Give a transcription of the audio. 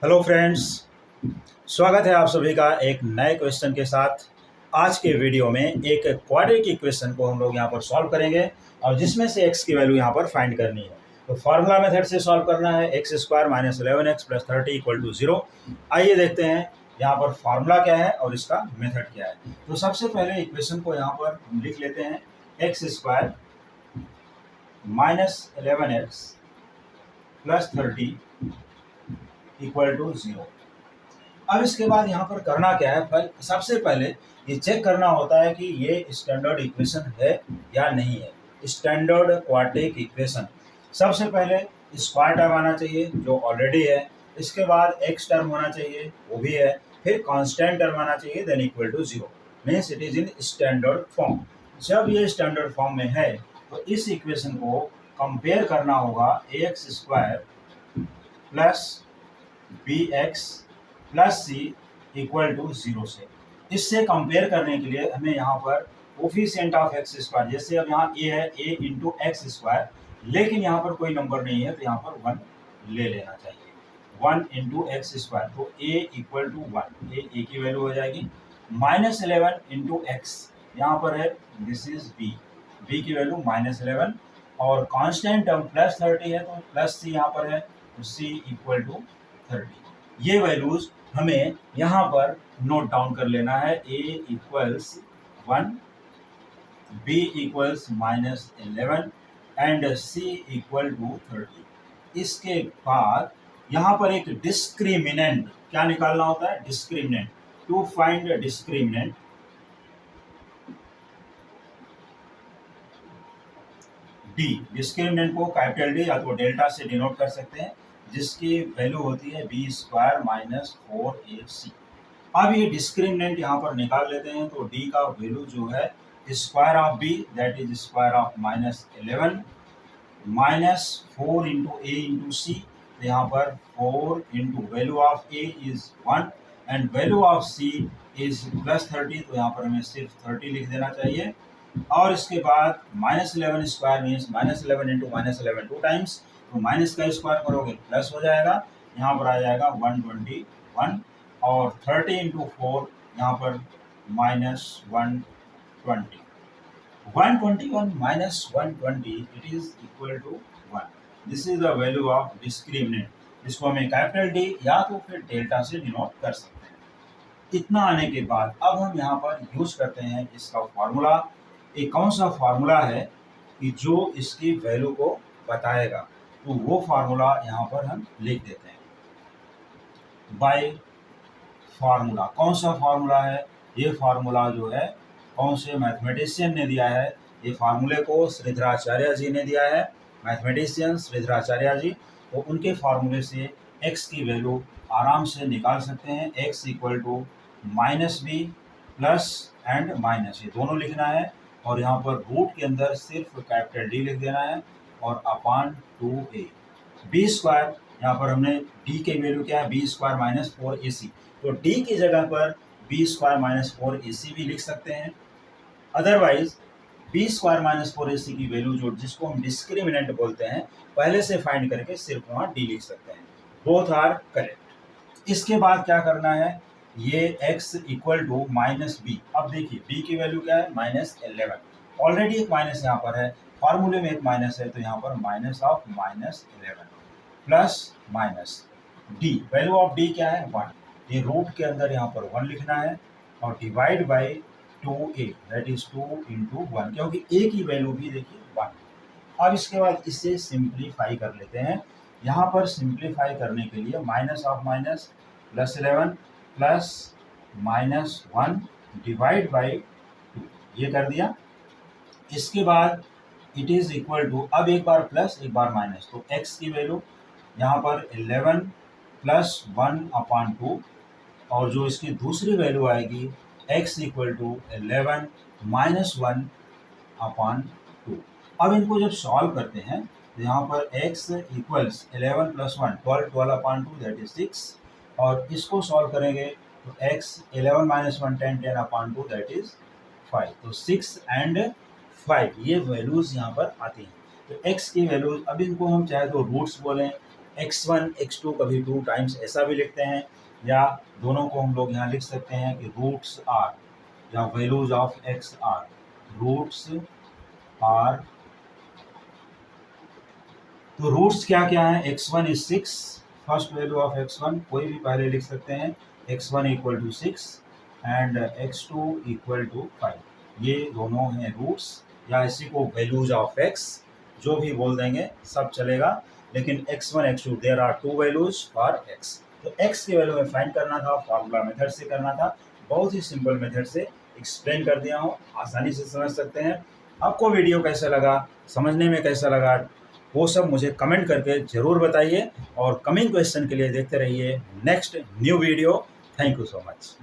Hello friends, स्वागत है आप सभी का एक नए क्वेश्चन के साथ। आज के वीडियो में एक क्वाड्रेटिक इक्वेशन को हम लोग यहाँ पर सॉल्व करेंगे और जिसमें से x की वैल्यू यहाँ पर फाइंड करनी है। तो फार्मूला मेथड से सॉल्व करना है। X square minus 11x plus 30 equal to 0। आइए देखते हैं यहाँ पर फार्मूला क्या है और इसका मेथड क्या है। तो सबसे पहले इक्वेशन को यहाँ पर लिख लेते हैं। X square minus 11x plus 30 equal to 0। अब इसके बाद यहाँ पर करना क्या है, सबसे पहले ये चेक करना होता है कि ये स्टैंडर्ड इक्वेशन है या नहीं है। स्टैंडर्ड क्वाड्रेटिक इक्वेशन सबसे पहले स्क्वायर टर्म आना चाहिए जो ऑलरेडी है। इसके बाद एक्स टर्म होना चाहिए, वो भी है। फिर कांस्टेंट टर्म आना चाहिए, then equal to 0। Means it is in standard form. जब ये स्टैंडर्ड फॉर्म में है तो इस इक्वेशन को कंपेयर करना होगा ax square plus bx plus c equal to 0 से। इससे कंपेयर करने के लिए हमें यहाँ पर कोफिशिएंट ऑफ एक्स स्क्वायर, जैसे अब यहाँ ए है a इंटू एक्स स्क्वायर, लेकिन यहाँ पर कोई नंबर नहीं है तो यहाँ पर 1 ले लेना चाहिए। 1 इंटू एक्स स्क्वायर, तो a इक्वल टू 1, ए की वैल्यू हो जाएगी। माइनस 11 इंटू एक्स, यहाँ पर है दिस इज b की वैल्यू माइनस 11, और कांस्टेंट टर्म प्लस 30 है तो प्लस सी यहाँ पर है, तो c इक्वल टू 30। ये वैल्यूज हमें यहाँ पर नोट डाउन कर लेना है। a equals 1, b equals minus 11 and c equal to 30। इसके बाद यहाँ पर एक डिस्क्रिमिनेंट क्या निकालना होता है, discriminant. To find discriminant, D, discriminant को कैपिटल डी या तो डेल्टा से डिनोट कर सकते हैं, जिसकी वैल्यू होती है बी स्क्वायर माइनस 4ac। अब ये डिस्क्रिमिनेंट यहाँ पर निकाल लेते हैं, तो डी का वैल्यू जो है square of B, that is square of minus 11 minus 4 into A into C. तो यहाँ पर 4 into value of A is 1 and value of C is plus 30, तो यहाँ पर हमें सिर्फ 30 लिख देना चाहिए। और इसके बाद minus 11 square means minus 11 into minus 11 two times, तो माइनस का स्क्वायर करोगे प्लस हो जाएगा, यहाँ पर आ जाएगा 121, और 30 इंटू 4 यहाँ पर minus 120। 121 minus 120 it is equal to 1। This is the value of discriminant. इसको हमें कैपिटल डी या तो फिर डेल्टा से डिनोट कर सकते हैं। इतना आने के बाद अब हम यहाँ पर यूज करते हैं इसका फॉर्मूला। एक कौन सा फार्मूला है कि जो इसकी वैल्यू को बताएगा, तो वो फार्मूला यहाँ पर हम लिख देते हैं। बाय फार्मूला, कौन सा फार्मूला है ये? फार्मूला जो है कौन से मैथमेटिशियन ने दिया है? ये फार्मूले को श्रीधराचार्य जी ने दिया है, मैथमेटिशियन श्रीधराचार्य जी। तो उनके फार्मूले से x की वैल्यू आराम से निकाल सकते हैं। x equal to minus b plus and minus, ये दोनों लिखना है, और यहाँ पर रूट के अंदर सिर्फ कैपिटल डी लिख देना है, और अपान 2a। बी स्क्वायर, यहाँ पर हमने डी की वैल्यू क्या है, बी स्क्वायर माइनस 4ac, तो डी की जगह पर बी स्क्वायर माइनस 4ac भी लिख सकते हैं। Otherwise B square minus 4ac की वैल्यू जो जिसको हम डिस्क्रिमिनेंट बोलते हैं, पहले से फाइंड करके सिर्फ वहाँ डी लिख सकते हैं। Both are correct. इसके बाद क्या करना है, ये x equal to minus b. अब देखिए b की वैल्यू क्या है, माइनस 11। ऑलरेडी एक माइनस यहाँ पर है, फॉर्मूले में एक माइनस है, तो यहाँ पर minus of minus 11 plus minus d, value of d क्या है, 1। ये रूट के अंदर यहाँ पर 1 लिखना है, और divide by 2a, that is 2 into 1, क्योंकि a की वैल्यू भी देखिए 1। अब इसके बाद इसे सिंप्लीफाई कर लेते हैं। यहाँ पर सिंप्लीफाई करने के लिए minus of minus plus 11 plus minus 1 divide by 2, ये कर दिया। इसके बाद इट इज इक्वल टू, अब एक बार प्लस एक बार माइनस, तो x की वैल्यू यहाँ पर 11 प्लस 1 अपान 2, और जो इसकी दूसरी वैल्यू आएगी x इक्वल टू 11 माइनस 1 अपान 2। अब इनको जब सॉल्व करते हैं तो यहाँ पर x equals 11 plus 1 12, 12 upon 2 that is 6, और इसको सॉल्व करेंगे तो x 11 minus 1 10, 10 upon 2 that is 5, तो 6 एंड 5 ये वैल्यूज यहाँ पर आती हैं। तो x की वैल्यूज, अब इनको हम चाहे तो रूट्स बोलें x1 x2 कभी 2 टाइम्स ऐसा भी लिखते हैं, या दोनों को हम लोग यहाँ लिख सकते हैं कि रूट्स आर या values of x are, roots are. तो रूट्स क्या क्या है, x1 is 6, first value of x1 कोई भी पहले लिख सकते हैं, x1 equal to 6 and x2 equal to 5, ये दोनों हैं रूट्स, या इसी को वैल्यूज ऑफ x जो भी बोल देंगे सब चलेगा, लेकिन x1 x2 there are 2 values for x। तो x की वैल्यू में फाइंड करना था, फार्मूला मेथड से करना था, बहुत ही सिंपल मेथड से एक्सप्लेन कर दिया हूँ, आसानी से समझ सकते हैं। आपको वीडियो कैसा लगा, समझने में कैसा लगा, वो सब मुझे कमेंट करके ज़रूर बताइए, और कमिंग क्वेश्चन के लिए देखते रहिए next new video. Thank you so much.